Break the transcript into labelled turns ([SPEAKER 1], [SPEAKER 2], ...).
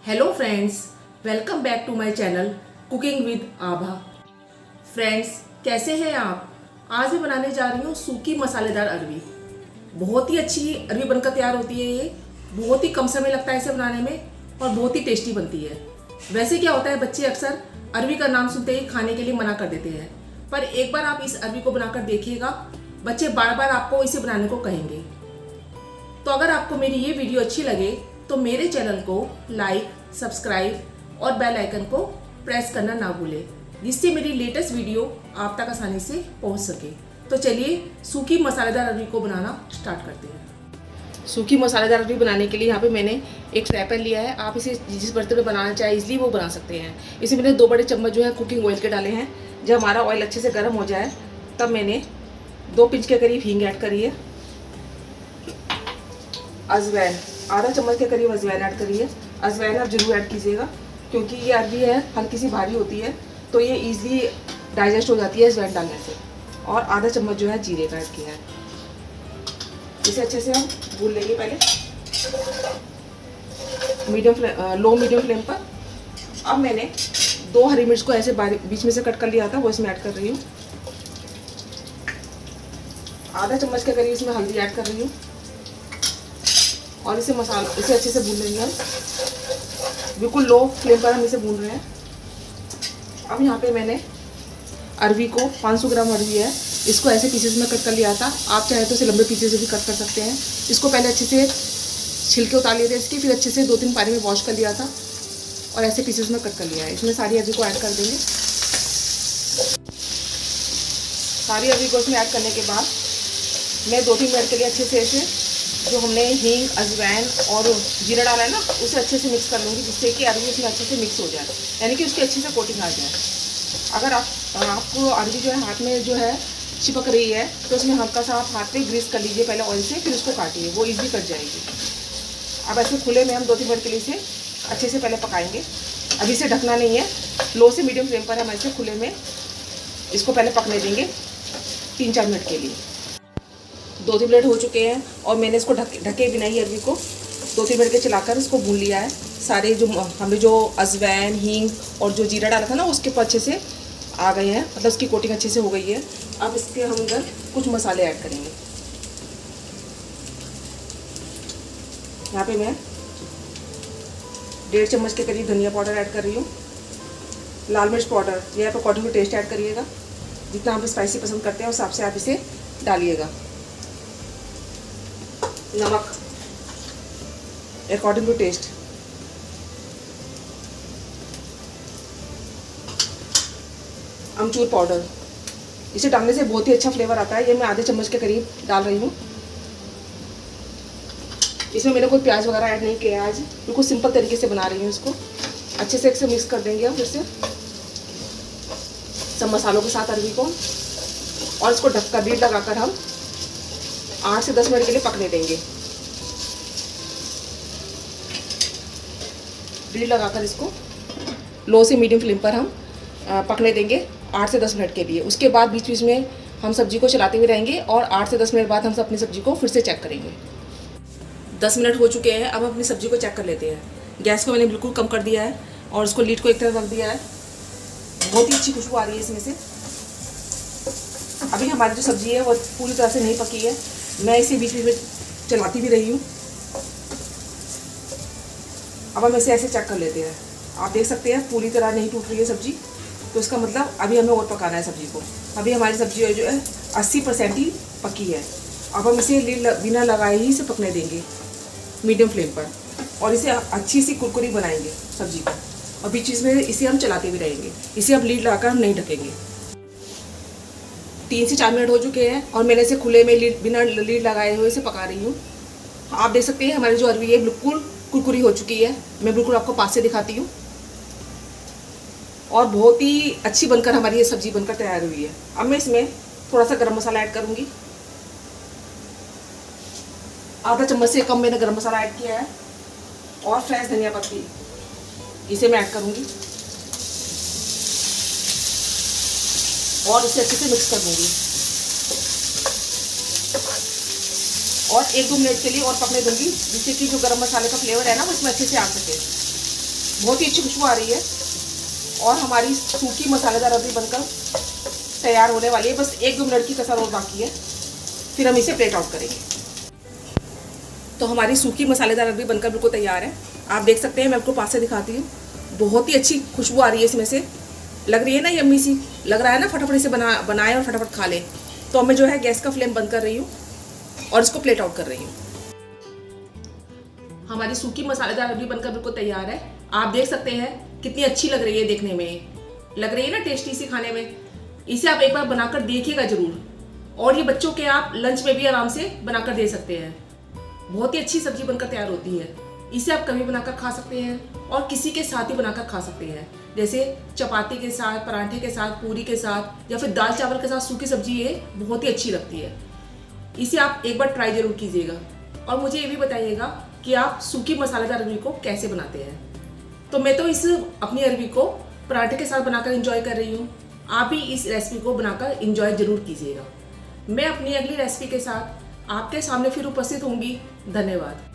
[SPEAKER 1] Hello friends, welcome back to my channel cooking with Abha. Friends, कैसे हैं आप? आज मैं बनाने जा रही हूँ सूखी मसालेदार अरवी। बहुत ही अच्छी अरवी बनकर तैयार होती है। ये बहुत ही कम समय लगता है इसे बनाने में और बहुत ही टेस्टी बनती है। वैसे क्या होता है, बच्चे अक्सर अरवी का नाम सुनते ही खाने के लिए मना कर देते हैं, पर एक बार आप इस अरवी को बनाकर देखिएगा, बच्चे बार बार आपको इसे बनाने को कहेंगे। तो अगर आपको मेरी ये वीडियो अच्छी लगे तो मेरे चैनल को लाइक, सब्सक्राइब और बेल आइकन को प्रेस करना ना भूलें, जिससे मेरी लेटेस्ट वीडियो आप तक आसानी से पहुंच सके। तो चलिए सूखी मसालेदार अरवी को बनाना स्टार्ट करते हैं। सूखी मसालेदार अरवी बनाने के लिए यहाँ पे मैंने एक फ्राई पैन लिया है। आप इसे जिस बर्तन में बनाना चाहे इजली वो बना सकते हैं। इसमें मैंने 2 बड़े चम्मच जो है कुकिंग ऑयल के डाले हैं। जब हमारा ऑयल अच्छे से गर्म हो जाए तब मैंने 2 पिंच के करीब हींग ऐड करी है। अजवाइन आधा चम्मच के करीब अजवाइन ऐड करिए। अजवाइन आप जरूर ऐड कीजिएगा क्योंकि ये अरवी है हल्की सी भारी होती है, तो ये इजीली डाइजेस्ट हो जाती है अजवाइन डालने से। और आधा चम्मच जो है जीरे का ऐड किया है। इसे अच्छे से हम भून लेंगे पहले लो मीडियम फ्लेम पर। अब मैंने 2 हरी मिर्च को ऐसे बारीक बीच में से कट कर लिया था, वो इसमें ऐड कर रही हूँ। आधा चम्मच के करीब इसमें हल्दी ऐड कर रही हूँ और इसे अच्छे से भून लेंगे हम। बिल्कुल लो फ्लेम पर हम इसे भून रहे हैं। अब यहाँ पे मैंने अरवी को 500 ग्राम अरवी है, इसको ऐसे पीसेस में कट कर लिया था। आप चाहे तो इसे लंबे पीसेस से भी कट कर सकते हैं। इसको पहले अच्छे से छिलके उतार लिए थे इसके, फिर अच्छे से 2-3 पानी में वॉश कर लिया था और ऐसे पीसेस में कट कर लिया है। इसमें सारी अरवी को ऐड कर देंगे। सारी अरवी को इसमें ऐड करने के बाद मैं 2-3 मिनट के लिए अच्छे से ऐसे जो हमने हींग, अजवाइन और जीरा डाला है ना, उसे अच्छे से मिक्स कर लूँगी, जिससे कि अरवी उसमें अच्छे से मिक्स हो जाए, यानी कि उसकी अच्छी से कोटिंग आ जाए। अगर आपको अरवी जो है हाथ में जो है चिपक रही है तो उसमें हल्का सा आप हाथ पे ग्रीस कर लीजिए पहले ऑयल से, फिर उसको काटिए, वो ईजी कट जाएगी। अब ऐसे खुले में हम 2-3 मिनट के लिए इसे अच्छे से पहले पकाएंगे। अभी इसे ढकना नहीं है, लो से मीडियम फ्लेम पर हम ऐसे खुले में इसको पहले पकने देंगे 3-4 मिनट के लिए। 2-3 मिनट हो चुके हैं और मैंने इसको ढके बिना ही अरवी को 2-3 मिनट के चलाकर इसको भून लिया है। सारे जो हमने जो अजवाइन, हींग और जो जीरा डाला था ना, उसके ऊपर अच्छे से आ गए हैं, मतलब उसकी कोटिंग अच्छे से हो गई है। अब इसके हम अंदर कुछ मसाले ऐड करेंगे। यहाँ पे मैं 1.5 चम्मच के करीब धनिया पाउडर ऐड कर रही हूँ। लाल मिर्च पाउडर, ये आप अकॉर्डिंग टू टेस्ट ऐड करिएगा, जितना आप स्पाइसी पसंद करते हैं उस हिसाब से आप इसे डालिएगा। नमक अकॉर्डिंग टू टेस्ट। अमचूर पाउडर, इसे डालने से बहुत ही अच्छा फ्लेवर आता है। ये मैं आधे चम्मच के करीब डाल रही हूँ। इसमें मैंने कोई प्याज वगैरह ऐड नहीं किया है आज, बिल्कुल सिंपल तरीके से बना रही हूँ। इसको अच्छे से इसे मिक्स कर देंगे हम फिर से सब मसालों के साथ अरवी को, और इसको ढककर लीड लगाकर हम 8 से 10 मिनट के लिए पकने देंगे। लीड लगाकर इसको लो से मीडियम फ्लेम पर हम पकने देंगे 8 से 10 मिनट के लिए। उसके बाद बीच बीच में हम सब्जी को चलाते हुए रहेंगे और 8 से 10 मिनट बाद हम अपनी सब्जी को फिर से चेक करेंगे। 10 मिनट हो चुके हैं, अब हम अपनी सब्जी को चेक कर लेते हैं। गैस को मैंने बिल्कुल कम कर दिया है और उसको लीड को एक तरफ रख दिया है। बहुत ही अच्छी खुशबू आ रही है इसमें से। अभी हमारी जो सब्जी है वो पूरी तरह से नहीं पकी है, मैं इसे बीच बीच में चलाती भी रही हूँ। अब हम इसे ऐसे चेक कर लेते हैं। आप देख सकते हैं पूरी तरह नहीं टूट रही है सब्जी, तो इसका मतलब अभी हमें और पकाना है सब्जी को। अभी हमारी सब्जी जो है 80% ही पकी है। अब हम इसे बिना लगाए ही इसे पकने देंगे मीडियम फ्लेम पर, और इसे अच्छी सी कुरकुरी बनाएंगे सब्जी को, और बीच बीच में इसे हम चलाते भी रहेंगे। इसे अब लीड लगाकर हम नहीं ढकेंगे। 3 से 4 मिनट हो चुके हैं और मैंने इसे खुले में बिना लीड लगाए हुए इसे पका रही हूँ। आप देख सकते हैं हमारी जो अरवी है बिल्कुल कुरकुरी हो चुकी है। मैं बिल्कुल आपको पास से दिखाती हूँ, और बहुत ही अच्छी बनकर हमारी ये सब्जी बनकर तैयार हुई है। अब मैं इसमें थोड़ा सा गरम मसाला ऐड करूँगी। आधा चम्मच से कम मैंने गरम मसाला ऐड किया है, और फ्रेश धनिया पत्ती इसे मैं ऐड करूँगी और इसे अच्छे से मिक्स कर दूँगी और 1-2 मिनट के लिए और पकने दूँगी, जिससे कि जो गरम मसाले का फ्लेवर है ना वो इसमें अच्छे से आ सके। बहुत ही अच्छी खुशबू आ रही है और हमारी सूखी मसालेदार अरबी बनकर तैयार होने वाली है। बस 1-2 मिनट की कसर और बाकी है, फिर हम इसे प्लेट आउट करेंगे। तो हमारी सूखी मसालेदार अरबी बनकर बिल्कुल तैयार है। आप देख सकते हैं, मैं आपको पास से दिखाती हूँ। बहुत ही अच्छी खुशबू आ रही है इसमें से, लग रही है ना यम्मी सी, लग रहा है ना फटाफट इसे बनाए और फटाफट खा लें। तो मैं जो है गैस का फ्लेम बंद कर रही हूँ और इसको प्लेट आउट कर रही हूँ। हमारी सूखी मसालेदार अरबी बनकर बिल्कुल तैयार है। आप देख सकते हैं कितनी अच्छी लग रही है, देखने में लग रही है ना टेस्टी सी खाने में। इसे आप एक बार बनाकर देखिएगा जरूर, और ये बच्चों के आप लंच में भी आराम से बनाकर दे सकते हैं। बहुत ही अच्छी सब्जी बनकर तैयार होती है। इसे आप कभी बनाकर खा सकते हैं और किसी के साथ ही बनाकर खा सकते हैं, जैसे चपाती के साथ, पराठे के साथ, पूरी के साथ, या फिर दाल चावल के साथ। सूखी सब्जी ये बहुत ही अच्छी लगती है। इसे आप एक बार ट्राई जरूर कीजिएगा और मुझे ये भी बताइएगा कि आप सूखी मसालेदार अरबी को कैसे बनाते हैं। तो मैं तो इस अपनी अरबी को पराठे के साथ बनाकर एंजॉय कर रही हूँ। आप भी इस रेसिपी को बनाकर एंजॉय जरूर कीजिएगा। मैं अपनी अगली रेसिपी के साथ आपके सामने फिर उपस्थित होंगी। धन्यवाद।